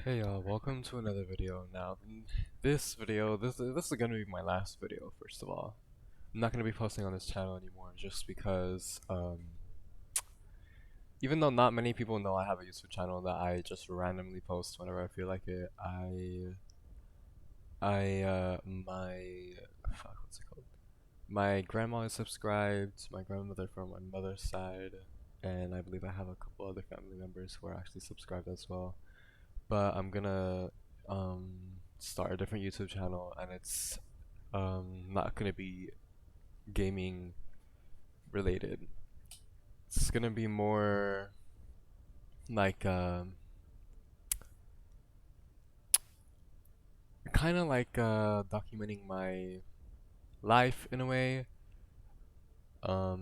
Hey y'all, welcome to another video. Now, this video, this is gonna be my last video. First of all, I'm not gonna be posting on this channel anymore, just because even though not many people know I have a YouTube channel that I just randomly post whenever I feel like it, what's it called? My grandma is subscribed, my grandmother from my mother's side, and I believe I have a couple other family members who are actually subscribed as well. But I'm gonna start a different YouTube channel, and it's not gonna be gaming related. It's gonna be more like kind of like documenting my life in a way. I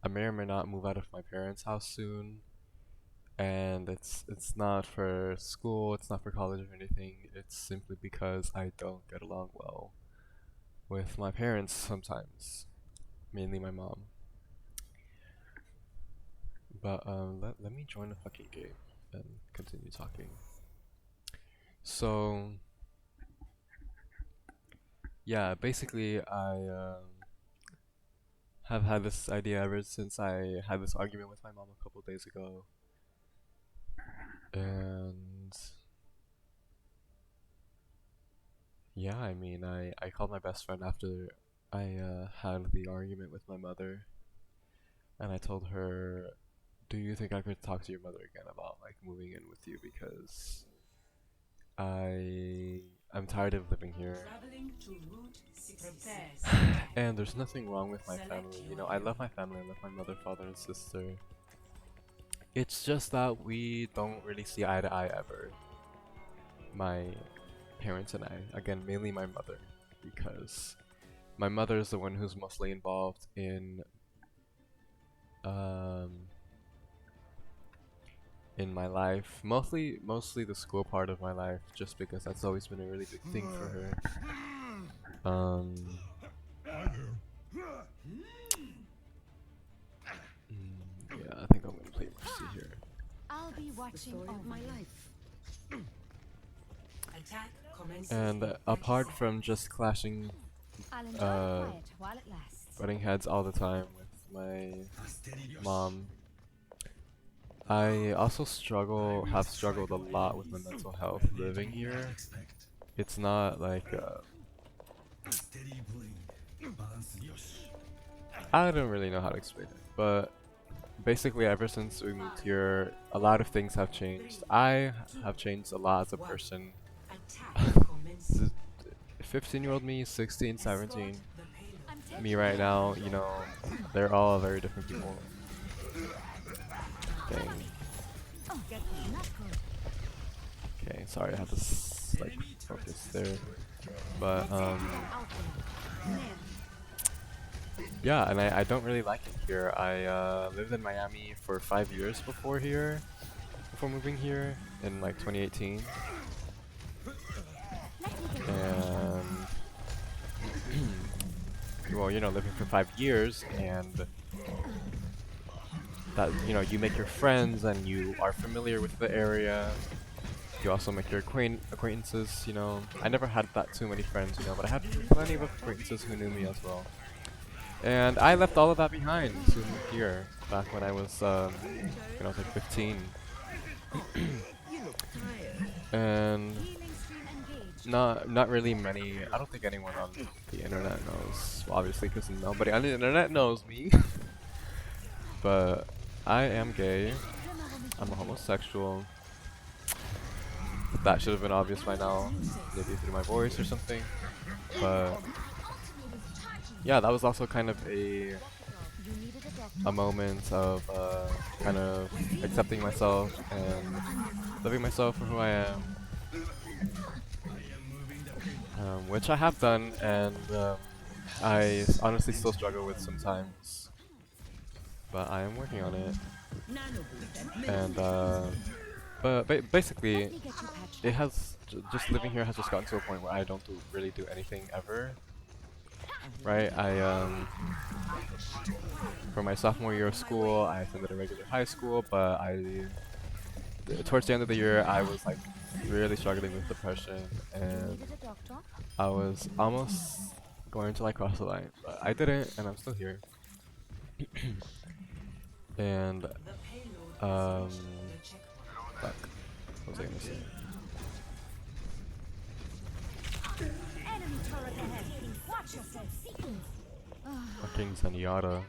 may or may not move out of my parents' house soon, and it's not for school, it's not for college or anything. It's simply because I don't get along well with my parents sometimes, mainly my mom. But let me join the fucking game and continue talking. So yeah, basically I have had this idea ever since I had this argument with my mom a couple days ago, and yeah, I mean I called my best friend after I had the argument with my mother, and I told her, do you think I could talk to your mother again about like moving in with you, because I'm tired of living here. And there's nothing wrong with my family. You know, I love my family. I love my mother, father, and sister. It's just that we don't really see eye to eye ever. My parents and I. Again, mainly my mother, because my mother is the one who's mostly involved in my life, mostly the school part of my life, just because that's always been a really big thing for her. Yeah, I think I'm gonna play Mercy here. I'll be watching all my life. And apart from just clashing, I'll enjoy quiet while it lasts. butting heads all the time with my mom, I also have struggled a lot with my mental health living here. It's not like I don't really know how to explain it, but basically ever since we moved here, a lot of things have changed. I have changed a lot as a person. 15-year-old me, 16, 17, me right now, you know, they're all very different people. Dang. Okay, sorry, I have to like focus there. But yeah, and I don't really like it here. I lived in Miami for 5 years before moving here in like 2018. And well, you know, living for 5 years, and that, you know, you make your friends and you are familiar with the area. You also make your acquaintances, you know. I never had that too many friends, you know, but I had plenty of acquaintances who knew me as well. And I left all of that behind to move here back when I was like 15. And not really many. I don't think anyone on the internet knows, well, obviously, because nobody on the internet knows me. But I am gay. I'm a homosexual. That should have been obvious by now, maybe through my voice or something. But yeah, that was also kind of a moment of kind of accepting myself and loving myself for who I am, which I have done, and I honestly still struggle with sometimes, but I am working on it. And but basically, it has just living here has just gotten to a point where I don't really do anything ever. Right? For my sophomore year of school, I attended a regular high school, but towards the end of the year, I was like really struggling with depression, and I was almost going to like cross the line, but I didn't, and I'm still here. And fuck, what was I gonna say? Enemy turret ahead. Watch yourself. Fucking Zenyatta.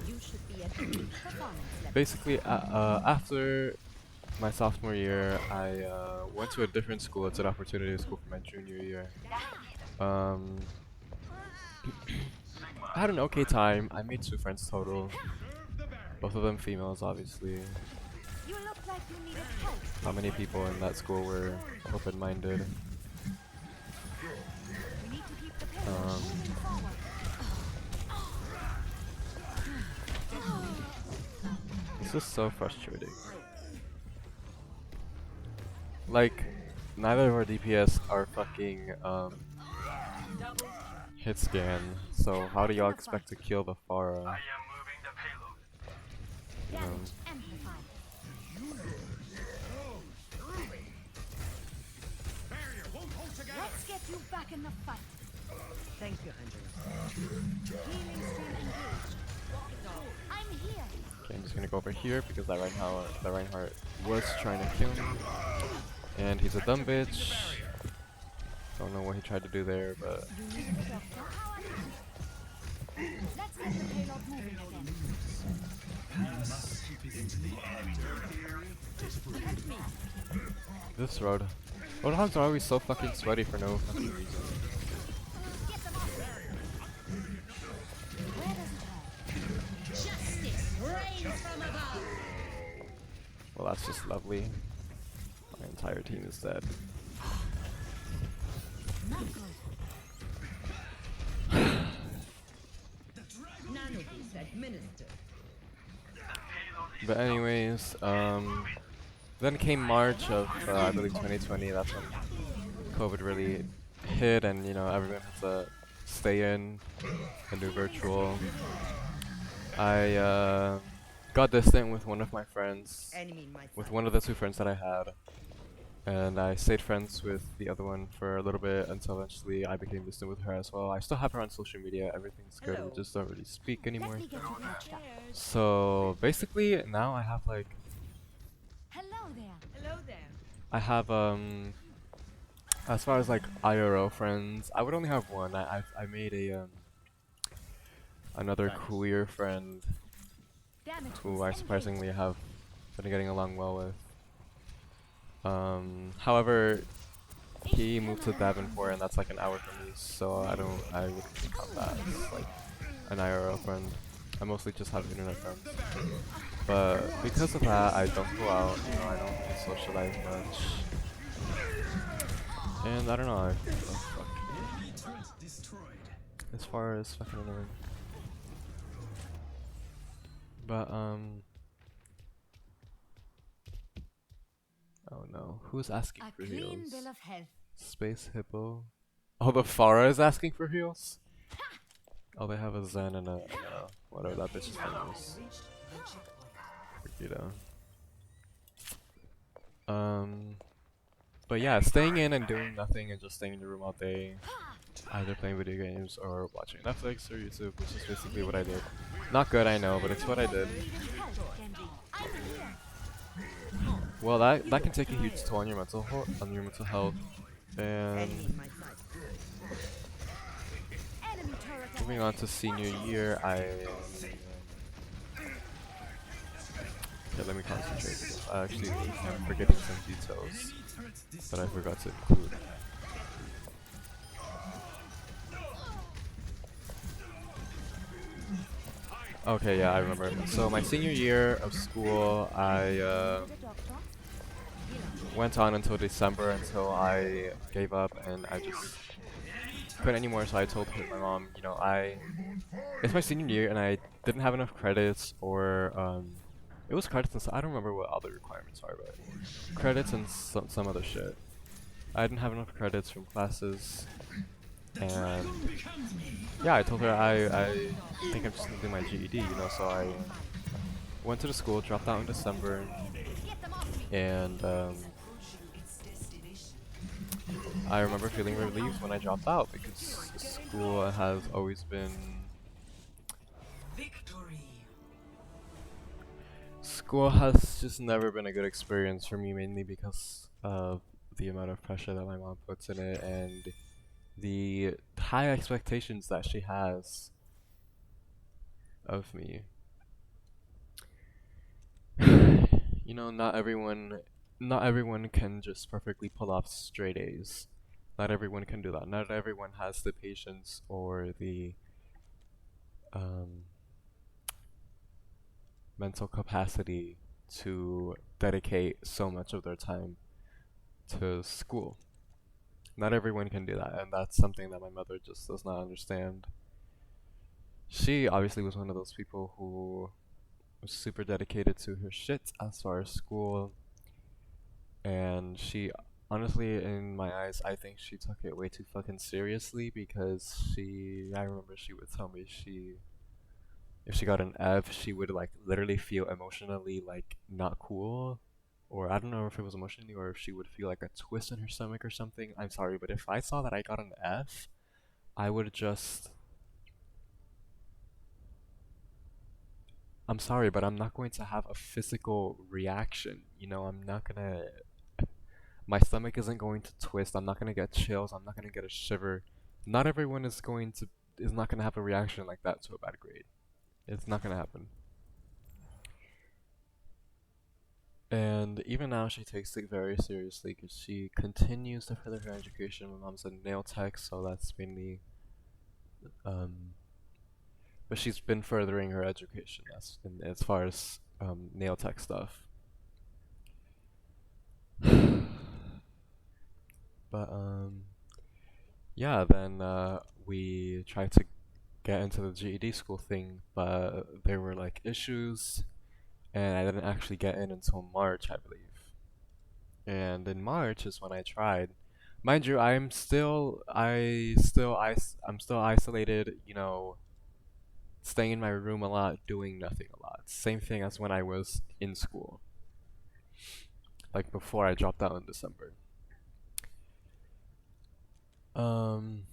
You should be at peak performance level. Basically, after my sophomore year, I went to a different school. It's an opportunity school for my junior year. Um, I had an okay time. I made 2 friends total. Both of them females, obviously. You look like you needed help. Not many people in that school were open-minded. We need to keep the payload moving forward. It's just so frustrating. Like, neither of our DPS are fucking hit scan. So how do y'all expect to kill the Pharah? You know, Damage amplified. Let's get you back in the fight. Thank you, Angela. Healing stream engaged. I'm here. okay, I'm just gonna go over here because that Reinhardt was trying to kill me, and he's a dumb bitch. Don't know what he tried to do there, but You needed a doctor. How are you? Let's get the payload moving again. Let me. this road. Roadhogs are always so fucking sweaty for no fucking reason. Get them off. Where does it hurt? Justice reigns from above. Well, that's just lovely. My entire team is dead. Not good. Nanobeast administered. But anyways, then came March of I believe 2020. That's when COVID really hit, and you know everyone had to stay in and do virtual. I got distant with one of my friends, Enemy in my with sight. one of the 2 friends that I had, and I stayed friends with the other one for a little bit until eventually I became distant with her as well. I still have her on social media. Everything's good. Hello. We just don't really speak anymore. Let me get you patched up. So basically now I have like Hello there. Hello there. I have as far as like IRL friends, I would only have one. I made a another queer friend Damage who boost I engaged. surprisingly have been getting along well with. However, he moved to Davenport, and that's like an hour from me, so I wouldn't count that as like an IRL friend. I mostly just have internet friends. But because of that, I don't go out, you know, I don't really socialize much. And I don't know, I fuck. As far as fucking annoying. But oh no, who's asking A for clean heals? bill of health. Space Hippo. Oh, the Pharah is asking for heals? Oh, they have a Zen and a whatever that bitch's name is. Brigida. But yeah, staying in and doing nothing and just staying in your room all day, either playing video games or watching Netflix or YouTube, which is basically what I did. Not good, I know, but it's what I did. Needed help, Genji. I'm here. Well, that can take a huge toll on your mental health. Enemy And in my sight. Enemy turret moving ahead. on to senior year, okay, let me concentrate because I actually am forgetting some details that I forgot to include. Okay, yeah, I remember. So my senior year of school, I Needed a doctor. went on until December until I gave up and I just couldn't anymore. So I told my mom, you know, it's my senior year and I didn't have enough credits or it was credits and I don't remember what other requirements are, but credits and some other shit. I didn't have enough credits from classes, and yeah, I told her I think I'm just gonna do my GED, you know. So went to the school, dropped out in December, Get them off me. and I remember feeling relieved when I dropped out because school has always been school has just never been a good experience for me, mainly because of the amount of pressure that my mom puts in it and the high expectations that she has of me. You know, not everyone can just perfectly pull off straight A's. Not everyone can do that. Not everyone has the patience or the um, mental capacity to dedicate so much of their time to school. Not everyone can do that, and that's something that my mother just does not understand. She obviously was one of those people who was super dedicated to her shit as far as school, and she honestly, in my eyes, I think she took it way too fucking seriously because I remember she would tell me if she got an F, she would like literally feel emotionally like not cool. Or I don't know if it was emotionally or if she would feel like a twist in her stomach or something. I'm sorry, but if I saw that I got an F, I would just. I'm sorry, but I'm not going to have a physical reaction. You know, I'm not gonna. My stomach isn't going to twist. I'm not gonna get chills. I'm not gonna get a shiver. Not everyone is not gonna have a reaction like that to a bad grade. It's not gonna happen. And even now, she takes it very seriously because she continues to further her education. My mom's a nail tech, so that's mainly. Um, but she's been furthering her education as far as nail tech stuff. But yeah, then we tried to get into the GED school thing, but there were like issues, and I didn't actually get in until March, I believe. And in March is when I tried. Mind you, I'm still isolated, you know, staying in my room a lot, doing nothing a lot. Same thing as when I was in school, like before I dropped out in December. Um,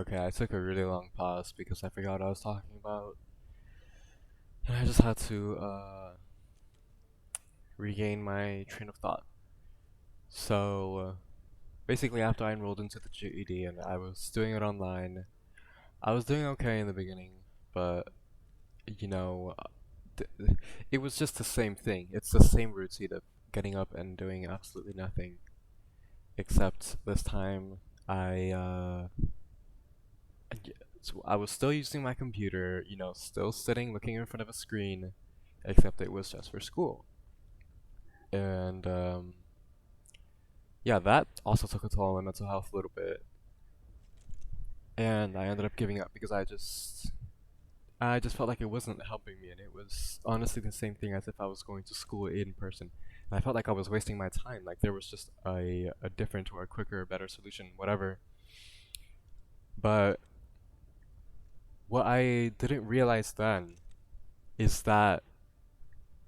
Okay, I took a really long pause because I forgot what I was talking about. And I just had to regain my train of thought. So, basically, after I enrolled into the GED and I was doing it online, I was doing okay in the beginning, but you know, it was just the same thing. It's the same routine of getting up and doing absolutely nothing, except this time I so I was still using my computer, still sitting looking in front of a screen, except it was just for school. And yeah, that also took a toll on my mental health a little bit. And I ended up giving up because I just felt like it wasn't helping me, and it was honestly the same thing as if I was going to school in person. And I felt like I was wasting my time. Like there was just a different or a quicker, better solution, whatever. But what I didn't realize then is that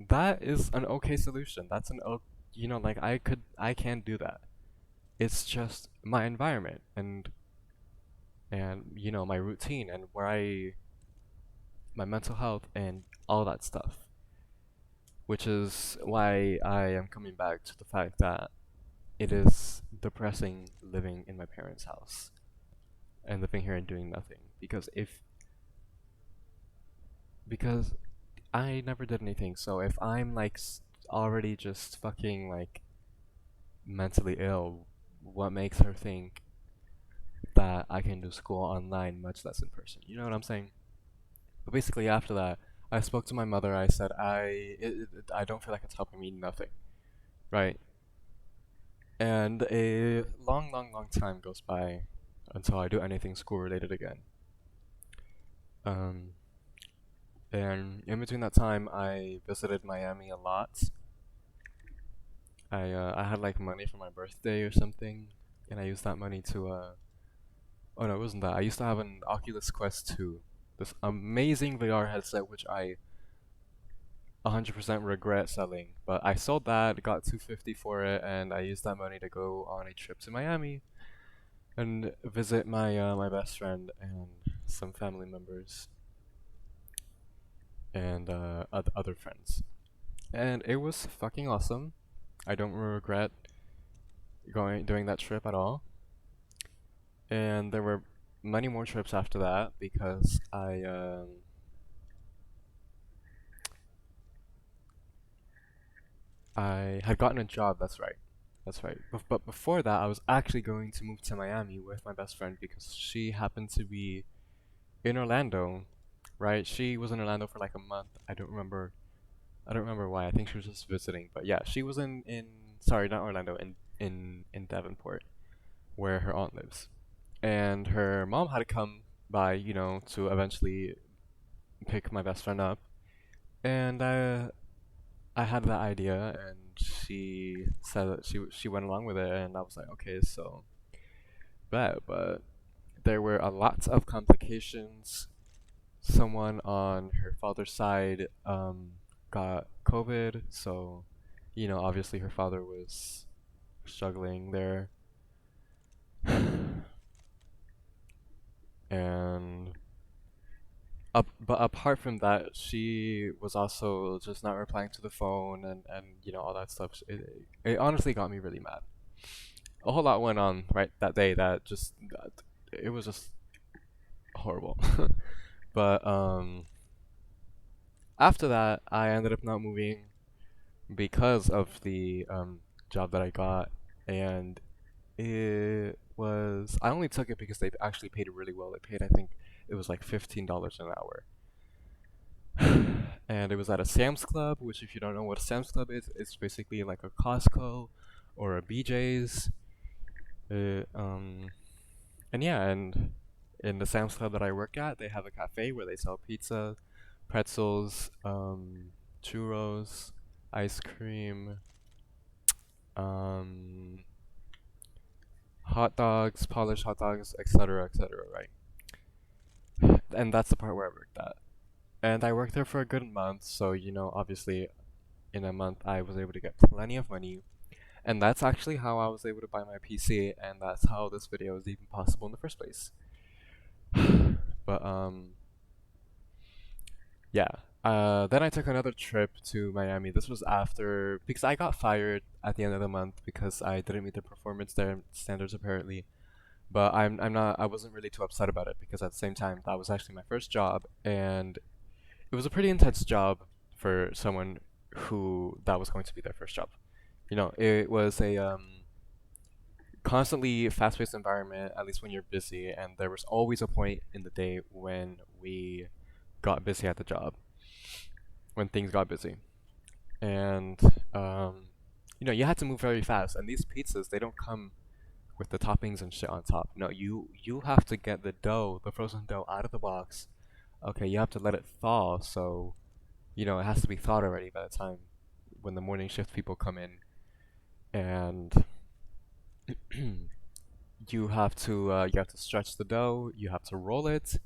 that is an okay solution. That's like I can do that. It's just my environment and my routine and my mental health and all that stuff. Which is why I am coming back to the fact that it is depressing living in my parents' house and living here and doing nothing because I never did anything. So if I'm like already just fucking like mentally ill, what makes her think that I can do school online, much less in person? You know what I'm saying? But basically after that, I spoke to my mother. I said I don't feel like it's helping me nothing, right? And a long, long, long time goes by until I do anything school related again. Um, and in between that time, I visited Miami a lot. I had like money for my birthday or something, and I used that money to oh no, it wasn't that. I used to have an Oculus Quest 2, this amazing VR headset which I 100% regret selling, but I sold that, got 250 for it, and I used that money to go on a trip to Miami and visit my best friend and some family members and other friends. And it was fucking awesome. I don't regret doing that trip at all. And there were many more trips after that because I had gotten a job. That's right. That's right. But before that, I was actually going to move to Miami with my best friend because she happened to be in Orlando, right? She was in Orlando for like a month. I don't remember why. I think she was just visiting. But yeah, she was in sorry, not Orlando, in Davenport, where her aunt lives. And her mom had to come by, to eventually pick my best friend up. And I had that idea, and she said that she went along with it, and I was like, okay, so bad. But there were a lot of complications. Someone on her father's side got COVID, so obviously her father was struggling there. And but apart from that, she was also just not replying to the phone and all that stuff. It honestly got me really mad. A whole lot went on right that day that it was just horrible. But after that, I ended up not moving because of the job that I got, and I only took it because they actually paid really well. They paid, I think it was like $15 an hour. And it was at a Sam's Club, which if you don't know what a Sam's Club is, it's basically like a Costco or a BJ's. Uh, um, and yeah, and in the Sam's Club that I work at, they have a cafe where they sell pizza, pretzels, churros, ice cream, um, hot dogs, polished hot dogs, etc., right? And that's the part where I worked at. And I worked there for a good month, so obviously in a month I was able to get plenty of money. And that's actually how I was able to buy my PC, and that's how this video is even possible in the first place. But yeah. Then I took another trip to Miami. This was after because I got fired at the end of the month because I didn't meet the performance standards apparently. But I wasn't really too upset about it because at the same time that was actually my first job and it was a pretty intense job for someone who that was going to be their first job. You know, it was a constantly fast-paced environment, at least when you're busy, and there was always a point in the day when we got busy at the job, when things got busy. And um, you know, you had to move very fast, and these pizzas, they don't come with the toppings and shit on top. No, you have to get the dough, the frozen dough out of the box. Okay, you have to let it thaw, so you know, it has to be thawed already by the time when the morning shift people come in, and you have to stretch the dough, you have to roll it,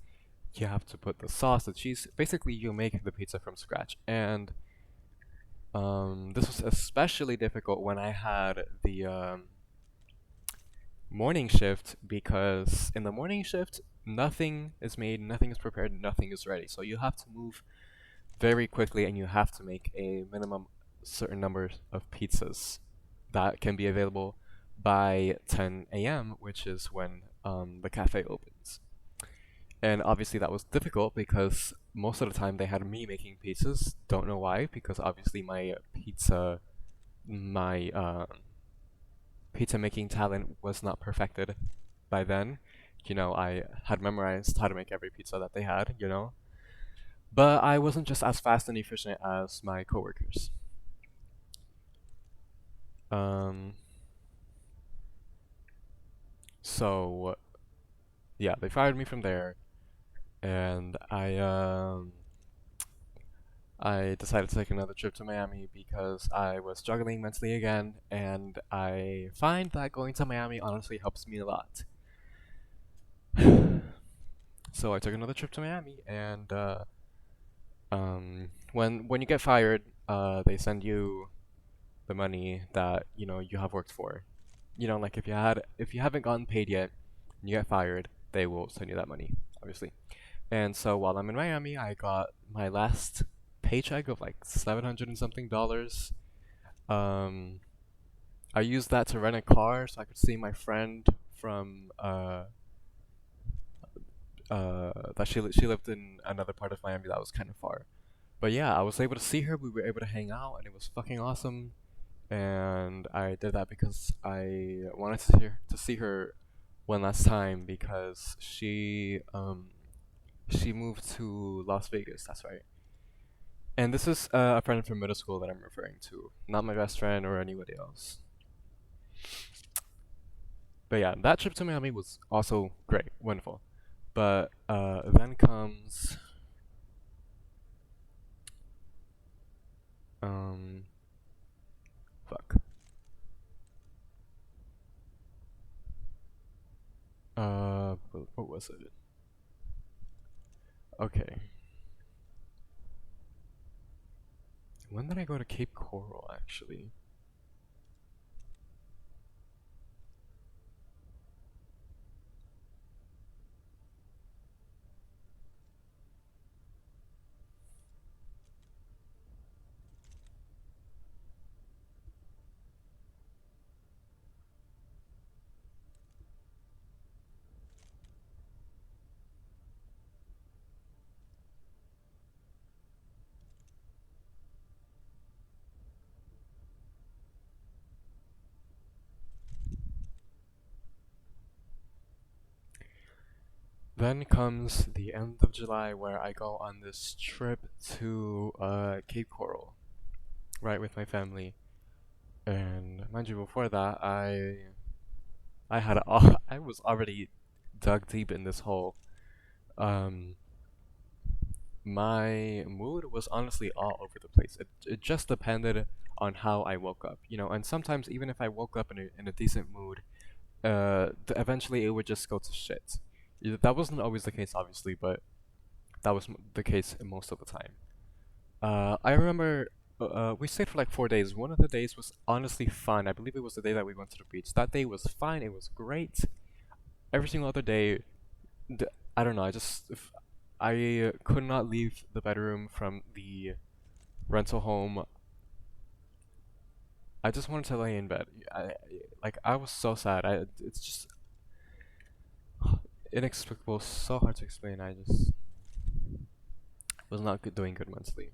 you have to put the sauce, the cheese. Basically, you make the pizza from scratch. And this was especially difficult when I had the morning shift because in the morning shift, nothing is made, nothing is prepared, nothing is ready. So you have to move very quickly and you have to make a minimum certain number of pizzas that can be available by 10 a.m., which is when the cafe opens. And obviously that was difficult because most of the time they had me making pizzas. Don't know why, because obviously my pizza making talent was not perfected by then. You know, I had memorized how to make every pizza that they had, you know. But I wasn't just as fast and efficient as my coworkers. Um, so yeah, they fired me from there, and I decided to take another trip to Miami because I was struggling mentally again, and I find that going to Miami honestly helps me a lot. So I took another trip to Miami, and when you get fired, they send you the money that you know you have worked for. You know, like if you haven't gotten paid yet, and you get fired, they will send you that money, obviously. And so while I'm in Miami, I got my last paycheck of like 700 and something dollars. Um, I used that to rent a car so I could see my friend from that she lived in another part of Miami that was kind of far. But yeah, I was able to see her. We were able to hang out, and it was fucking awesome. And I did that because I wanted to see her one last time because she moved to Las Vegas. That's right. And this is a friend from middle school that I'm referring to, not my best friend or anybody else. But yeah, that trip to Miami was also great, wonderful. But then comes um fuck. What was it? Okay. When did I go to Cape Coral actually? Then comes the end of July where I go on this trip to Cape Coral, right, with my family. And mind you, before that, I had I was already dug deep in this hole. Um, my mood was honestly all over the place. It just depended on how I woke up, you know. And sometimes even if I woke up in a decent mood, eventually it would just go to shit. That wasn't always the case, obviously, but that was the case most of the time. I remember we stayed for like 4 days. One of the days was honestly fun. I believe it was the day that we went to the beach. That day was fine. It was great. Every single other day I don't know. I could not leave the bedroom from the rental home. I just wanted to lay in bed. I was so sad. It's just inexplicable, so hard to explain. I just was not doing good mentally.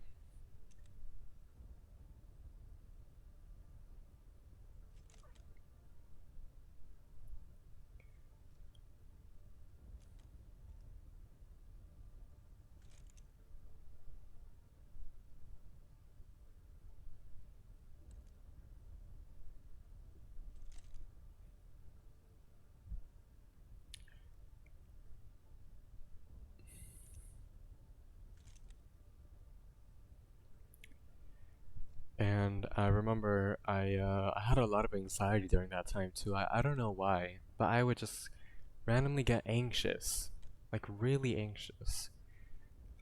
And I remember I had a lot of anxiety during that time too. I don't know why, but I would just randomly get anxious, like really anxious.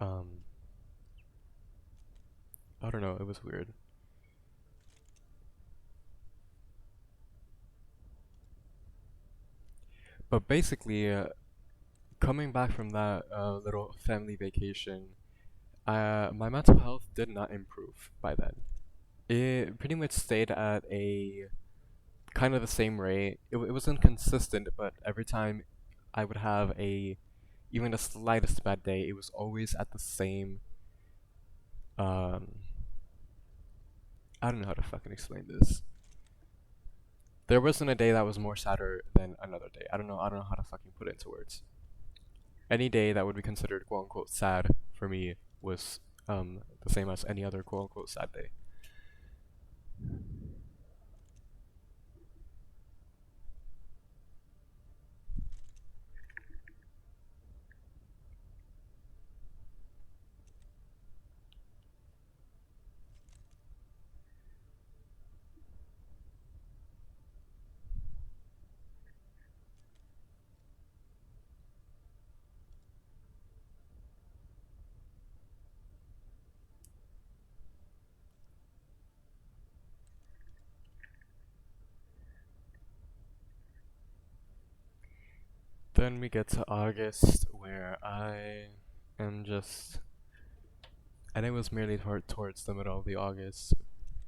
Um, I don't know. It was weird. But basically, coming back from that little family vacation, my mental health did not improve by then. It pretty much stayed at a kind of the same rate. It was inconsistent, but every time I would have even the slightest bad day, it was always at the same. Um, I don't know how to fucking explain this. There wasn't a day that was more sadder than another day. I don't know how to fucking put it into words. Any day that would be considered quote unquote sad for me was the same as any other quote unquote sad day. Then we get to August, where I am just, and it was merely towards the middle of the August,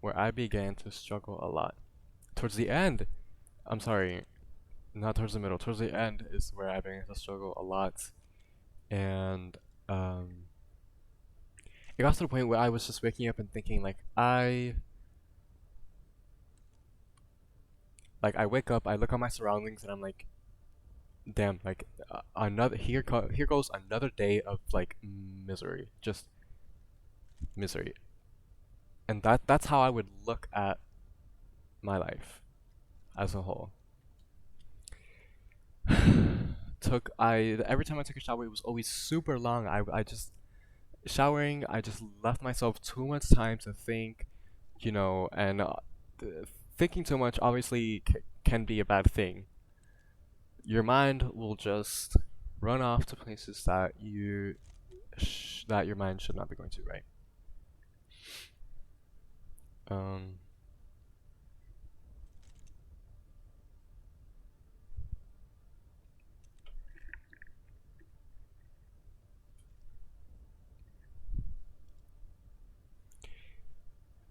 where I began to struggle a lot. Towards the end, I'm sorry, not towards the middle, towards the end is where I began to struggle a lot. And um, it got to the point where I was just waking up and thinking, I wake up, I look at my surroundings, and I'm like, damn, here goes another day of like misery, just misery. And that's how I would look at my life as a whole. Took I Every time I took a shower, it was always super long. I just showering. I just left myself too much time to think, and thinking too much obviously can be a bad thing. Your mind will just run off to places that your mind should not be going to, right? Um,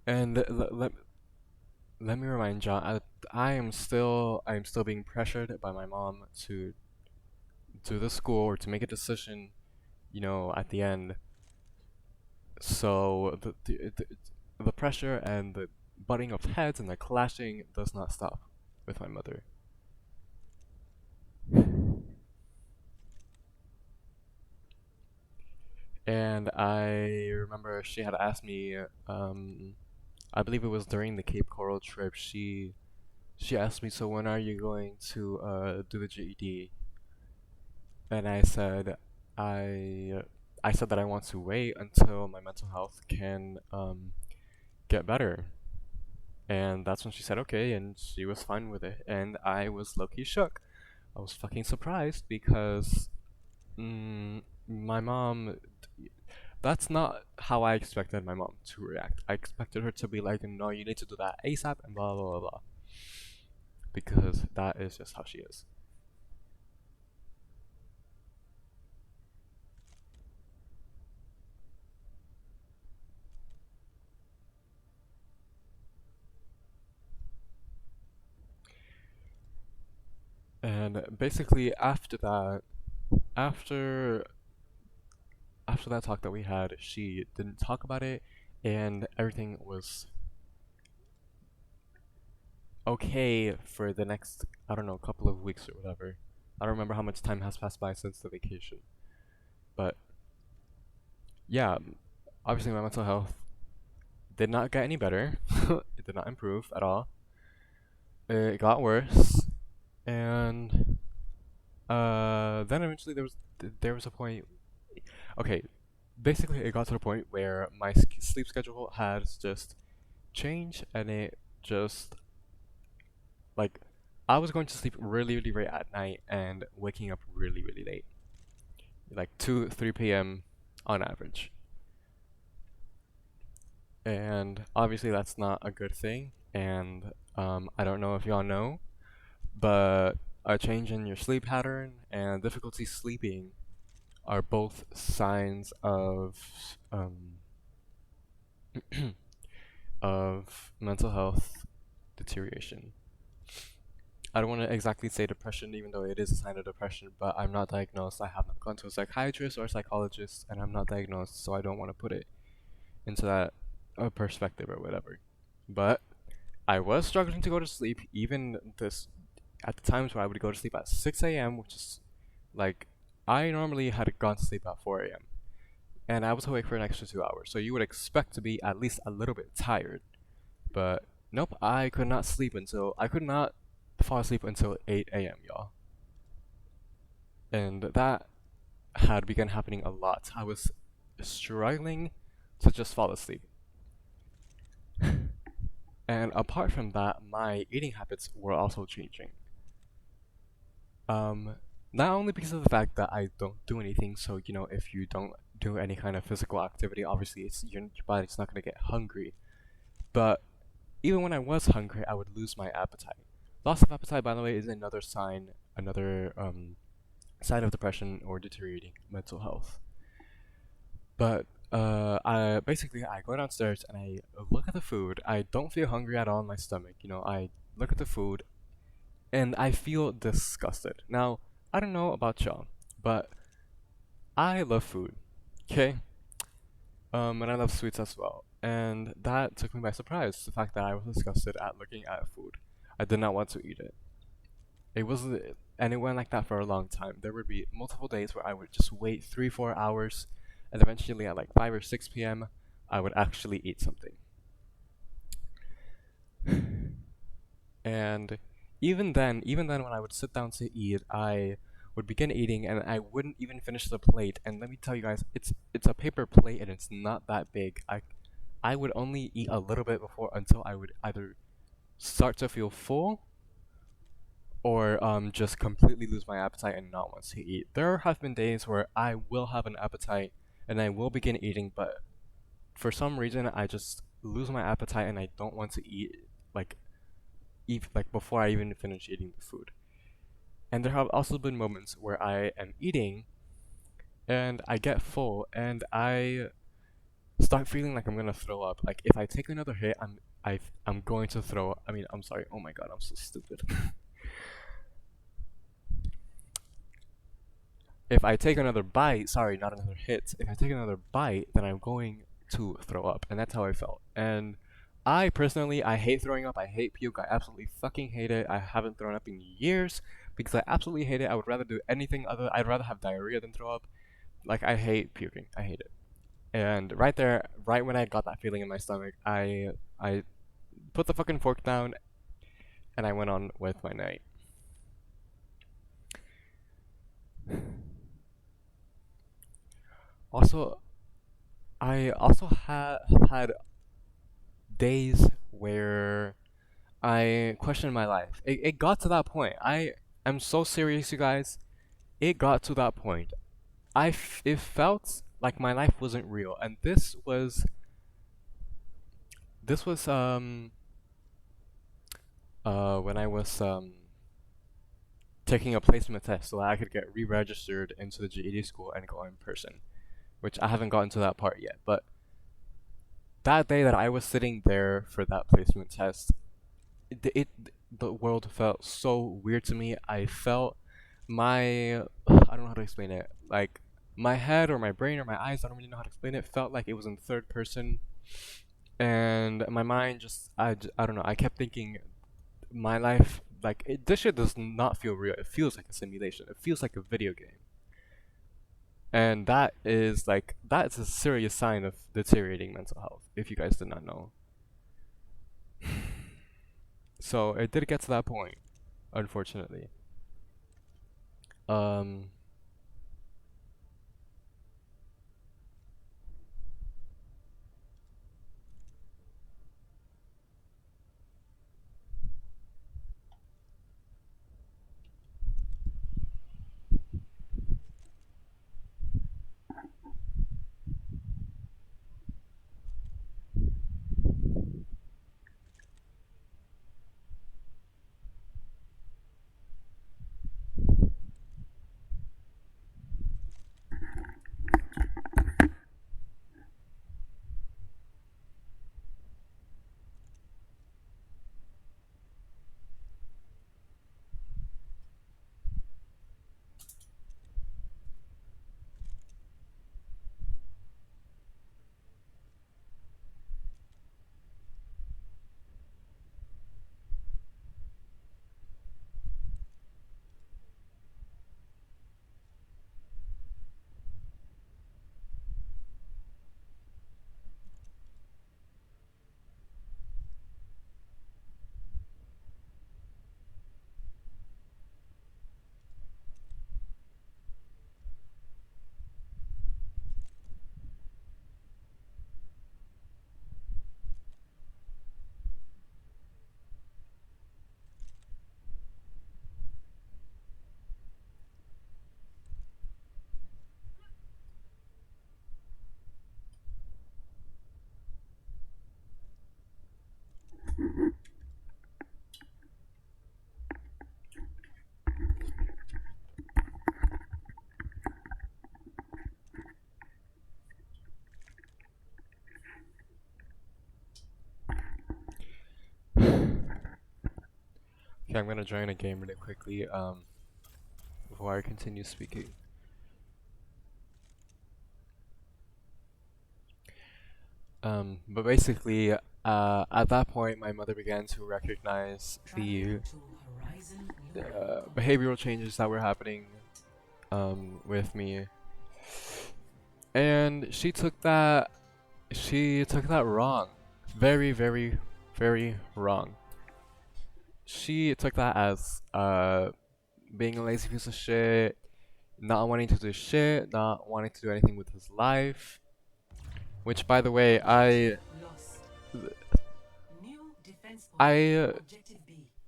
and let me remind John, I am still being pressured by my mom to do the school or to make a decision, at the end. So the pressure and the butting of heads and the clashing does not stop with my mother. And I remember she had asked me, I believe it was during the Cape Coral trip. She asked me, so when are you going to do the GED? And I I said that I want to wait until my mental health can get better. And that's when she said okay, and she was fine with it. And I was low-key shook. I was fucking surprised because my mom. That's not how I expected my mom to react. I expected her to be like, no, you need to do that ASAP and blah blah blah blah. Because that is just how she is. And basically after after that talk that we had, she didn't talk about it, and everything was okay for the next, I don't know, couple of weeks or whatever. I don't remember how much time has passed by since the vacation. But yeah, obviously my mental health did not get any better. It did not improve at all. It got worse, and then eventually there was a point. Okay, basically it got to the point where my sleep schedule has just changed, and it just like I was going to sleep really really late at night and waking up really really late, like 2 3 p.m. on average. And obviously that's not a good thing. And I don't know if y'all know, but a change in your sleep pattern and difficulty sleeping are both signs of mental health deterioration. I don't want to exactly say depression, even though it is a sign of depression, but I'm not diagnosed. I have not gone to a psychiatrist or a psychologist, and I'm not diagnosed, so I don't want to put it into that perspective or whatever. But I was struggling to go to sleep, even this at the times where I would go to sleep at 6 a.m., which is like I normally had gone to sleep at 4 a.m. and I was awake for an extra 2 hours. So you would expect to be at least a little bit tired, but nope, I could not fall asleep until 8 a.m., y'all. And that had begun happening a lot. I was struggling to just fall asleep. And apart from that, my eating habits were also changing. Um, Not only because of the fact that I don't do anything, so you know, if you don't do any kind of physical activity, obviously your body's not gonna get hungry. But even when I was hungry, I would lose my appetite. Loss of appetite, by the way, is another sign, another sign of depression or deteriorating mental health. But I go downstairs and I look at the food. I don't feel hungry at all in my stomach. You know, I look at the food and I feel disgusted. Now, I don't know about y'all, but I love food. Okay? And I love sweets as well. And that took me by surprise, the fact that I was disgusted at looking at food. I did not want to eat it. It was, and it went like that for a long time. There would be multiple days where I would just wait 3 4 hours, and eventually at like 5 or 6 p.m., I would actually eat something. And even then, when I would sit down to eat, I would begin eating, and I wouldn't even finish the plate. And let me tell you guys, it's a paper plate, and it's not that big. I would only eat a little bit before until I would either start to feel full or just completely lose my appetite and not want to eat. There have been days where I will have an appetite and I will begin eating, but for some reason I just lose my appetite and I don't want to eat like like before I even finish eating the food. And there have also been moments where I am eating and I get full and I start feeling like I'm gonna throw up. Like if I take another hit, I'm going to throw. I mean, I'm sorry. Oh my god, I'm so stupid. If I take another bite, sorry, not another hit. If I take another bite, then I'm going to throw up, and that's how I felt. And I personally, I hate throwing up. I hate puke. I absolutely fucking hate it. I haven't thrown up in years because I absolutely hate it. I would rather do anything other. I'd rather have diarrhea than throw up. Like I hate puking. I hate it. And right there, right when I got that feeling in my stomach, I put the fucking fork down and I went on with my night. Also, I also have had days where I questioned my life. It got to that point. I am so serious, you guys. It got to that point. It felt like my life wasn't real, and this was when I was taking a placement test so that I could get re-registered into the GED school and go in person, which I haven't gotten to that part yet. But that day that I was sitting there for that placement test, it the world felt so weird to me. I felt my I don't know how to explain it. Like my head or my brain or my eyes, I don't really know how to explain it. Felt like it was in third person, and my mind just I don't know. I kept thinking my life like this shit does not feel real. It feels like a simulation. It feels like a video game. And that is a serious sign of deteriorating mental health, if you guys did not know. So it did get to that point, unfortunately. Um, okay, I'm gonna join a game really quickly. Before I continue speaking. But basically, at that point, my mother began to recognize the behavioral changes that were happening with me, and she took that wrong, very, very, very wrong. She took that as being a lazy piece of shit, not wanting to do shit, not wanting to do anything with his life. Which, by the way, I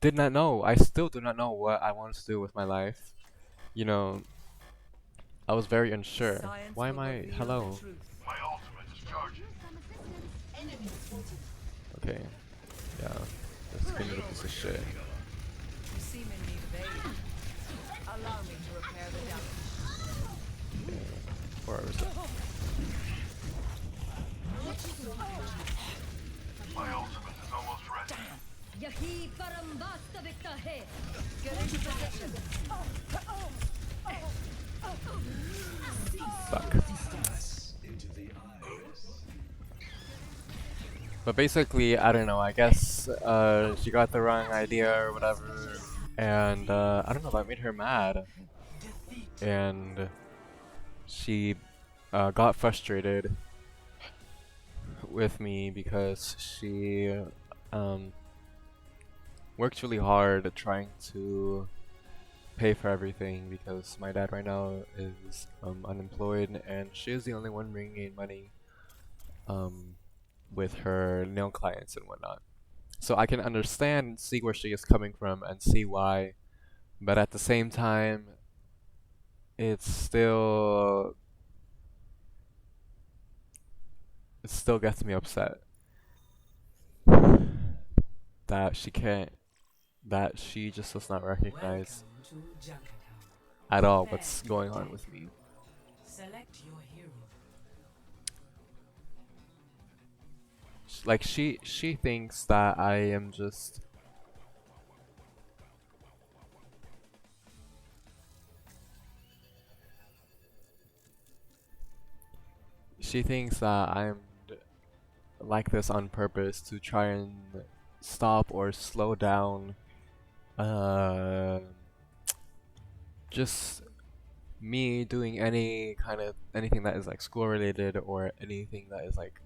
did not know. I still do not know what I wanted to do with my life. You know, I was very unsure. Why am I? Hello. Okay. Yeah. This kid is a piece of shit. You seem in need of aid. Allow me to repair the damage. Okay. 4 hours. यही परम वास्तविकता है Get into position. Fuck. But basically, I don't know. I guess she got the wrong idea or whatever, and I don't know. That made her mad, and she got frustrated with me because she um, worked really hard trying to pay for everything because my dad right now is unemployed and she is the only one bringing in money um, with her nail clients and whatnot. So I can understand and see where she is coming from and see why, but at the same time, it's still it still gets me upset that she just does not recognize Welcome to Junkertown. at all Prepare what's to going on attack. with me. Select your hero. Like she thinks that I am just she thinks that I'm like this on purpose to try and stop or slow down uh, just me doing anything that is like school related or anything that is like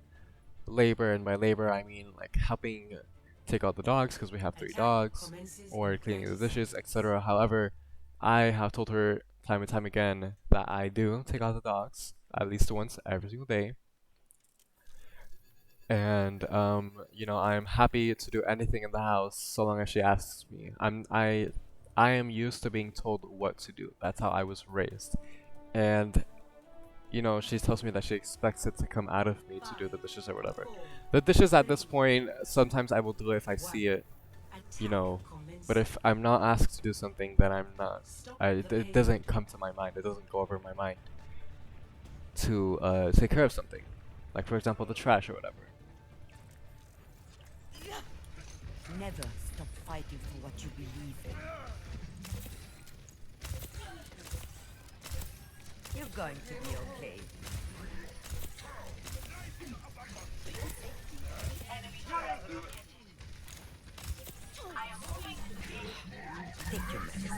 labor, and by labor I mean like helping take out the dogs because we have 3 dogs, or cleaning the dishes, etc. However, I have told her time and time again that I do take out the dogs at least once every single day, and you know, I'm happy to do anything in the house so long as she asks me. I am used to being told what to do. That's how I was raised, and you know, she tells me that she expects it to come out of me to do the dishes or whatever. The dishes at this point, sometimes I will do it if I see it, you know, but if I'm not asked to do something, then I'm not. It doesn't come to my mind. It doesn't go over my mind to take care of something, like for example the trash or whatever. Never stop fighting for what you believe in. You're going to be okay. Take your medicine.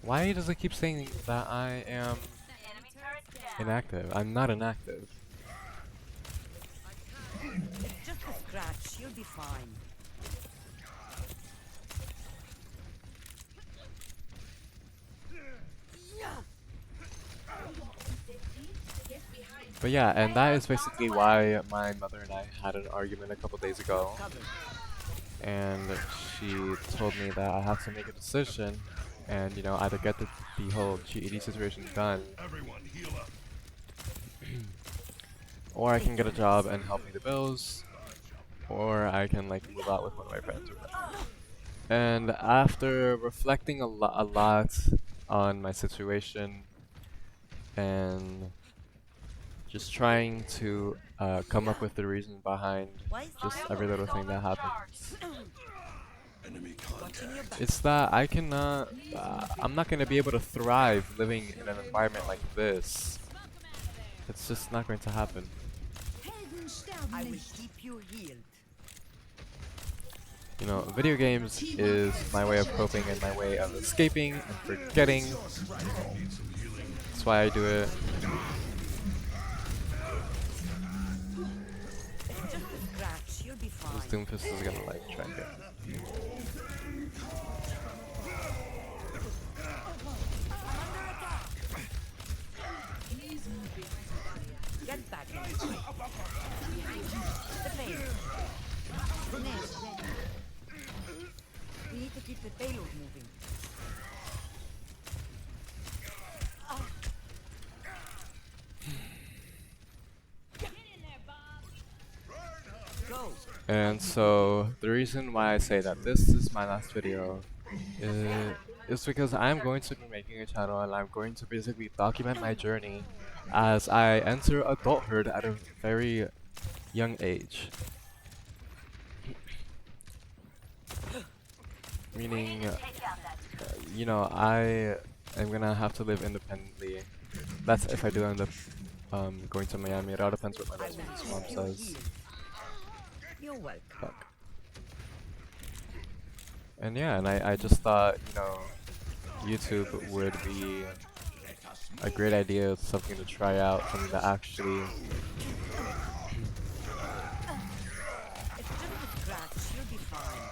Why does it keep saying that I am inactive? I'm not inactive. It's just a scratch. You'll be fine. But yeah, and that is basically why my mother and I had an argument a couple days ago. And she told me that I have to make a decision and, you know, either get the whole GED situation done, or I can get a job and help pay the bills, or I can like move out with one of my friends or whatever. And after reflecting a lot on my situation and just trying to come up with the reason behind just every little thing that happens, it's that I cannot, I'm not going to be able to thrive living in an environment like this. It's just not going to happen. Helden sterben I will nicht. keep you healed. You know, video games is my way of coping and my way of escaping and forgetting. That's why I do it. It's just a scratch. You'll be This fine. Doomfist is gonna like try and get me. Get back in the fight. The pain. Nest ready. We need to keep the payload moving. Go. And so the reason why I say that this is my last video is because I'm going to be making a channel and I'm going to basically document my journey as I enter adulthood at a very young age. Meaning, you know, I am gonna have to live independently. That's if I do end up going to Miami. It all depends what my mom says. You're welcome. Fuck. And yeah, and I just thought, you know, YouTube would be a great idea, something to try out, something that actually It's just a scratch. You'll be fine.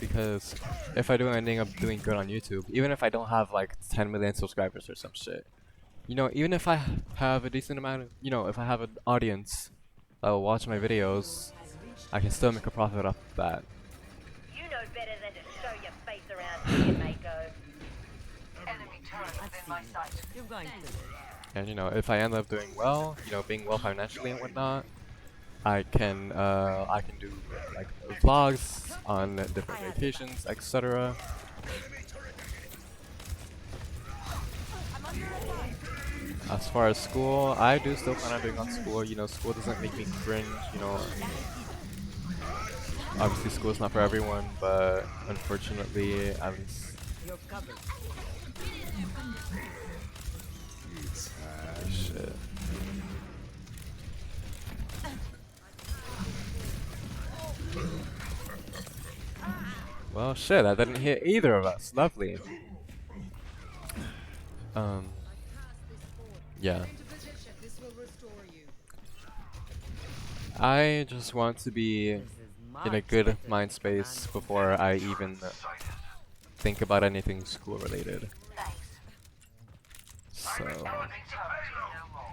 because if I do ending up doing good on YouTube, even if I don't have like 10 million subscribers or some shit, you know, even if I have a decent amount of, you know, if I have an audience that will watch my videos, I can still make a profit off of that. You know better than to show your face around here, Mako. Enemy turret within my sight. You're going to. And you know, if I end up doing well, you know, being well financially and whatnot, I can do like vlogs on different vacations, etc. As far as school, I do still plan on doing on school. You know, school doesn't make me cringe. You know, obviously school is not for everyone, but unfortunately, You're covered. Shit. Well, shit, that didn't hit either of us. Lovely. Yeah. I just want to be This is in a much good better mind than space command before I even think about anything school related. So,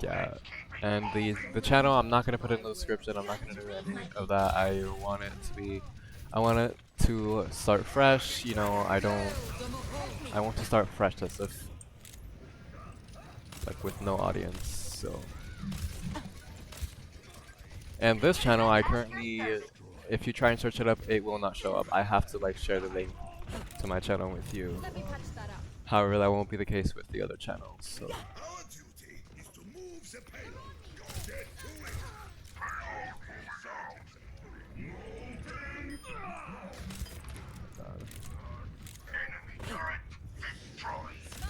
yeah. And the channel, I'm not gonna put it in the description. I'm not gonna do any of that. I want it to be, I want it to start fresh. You know, I want to start fresh as if, like, with no audience. So, and this channel, I currently, if you try and search it up, it will not show up. I have to like share the link to my channel with you. Let me patch that up. However, that won't be the case with the other channels. So. Our duty is to move the payload. Get to it.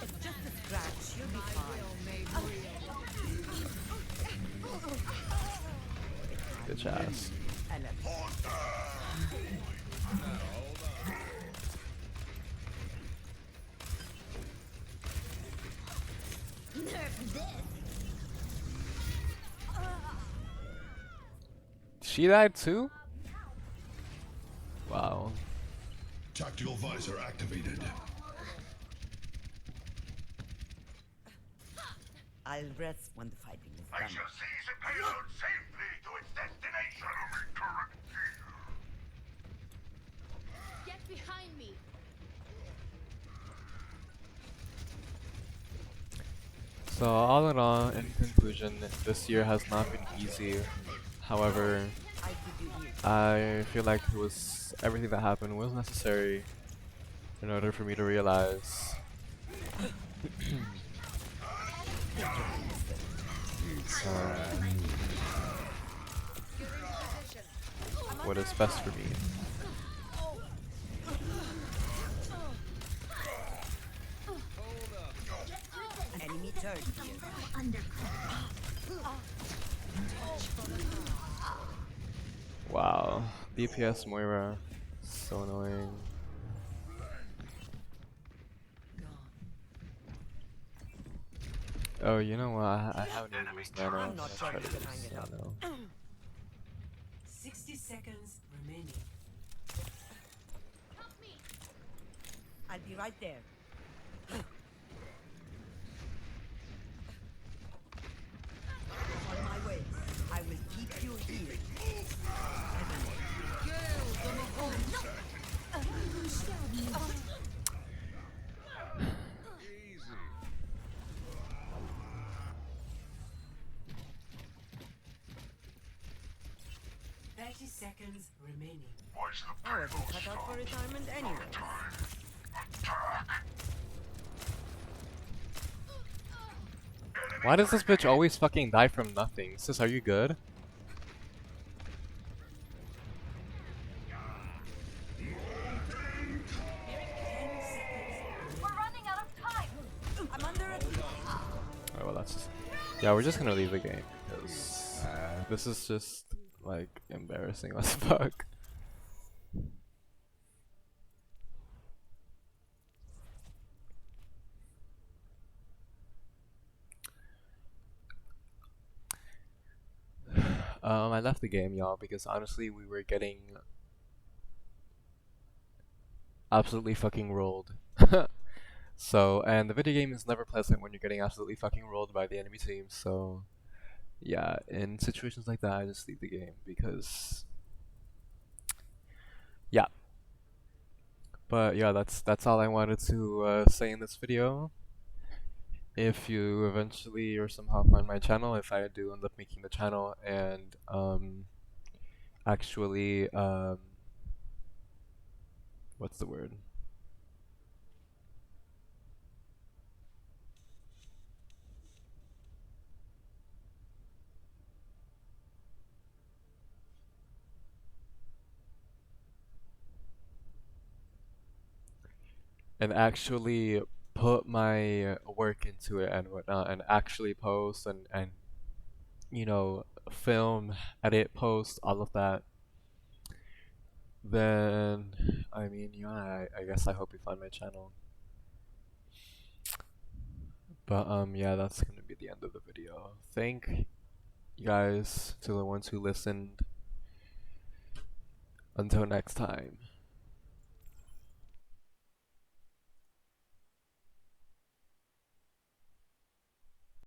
It's just a scratch. You'll be fine. Bitch ass. And a She died too? Wow. Tactical visor activated. I'll rest when the fighting is I done. shall seize the payload safely to its destination. Get behind me. So all in all, in conclusion, this year has not been easy. However, I give you here. I feel like it was everything that happened was necessary in order for me to realize what is best for me. Enemy turret here. Wow, DPS Moira, so annoying. Oh, you know what? I haven't even used Nano. I'm not Let's sure try you to can hang use it up. Nano. 60 seconds remaining. Help me. I'll be right there. On my way. I will keep you here. Seconds remaining. I wasn't cut out for retirement anyway. Why does this bitch always fucking die from nothing? Sis, are you good? We're running out of time. I'm under attack. Alright, well that's just... Yeah, we're just gonna leave the game because this is just like embarrassing as fuck. I left the game, y'all, because honestly we were getting absolutely fucking rolled. So, and the video game is never pleasant when you're getting absolutely fucking rolled by the enemy team, so yeah, in situations like that I just leave the game because yeah. But yeah, that's all I wanted to say in this video. If you eventually or somehow find my channel, if I do end up making the channel and actually what's the word? And actually put my work into it and whatnot, and actually post and you know, film, edit, post, all of that, then I mean, yeah, I guess I hope you find my channel. But yeah, that's gonna be the end of the video. Thank you guys to the ones who listened. Until next time.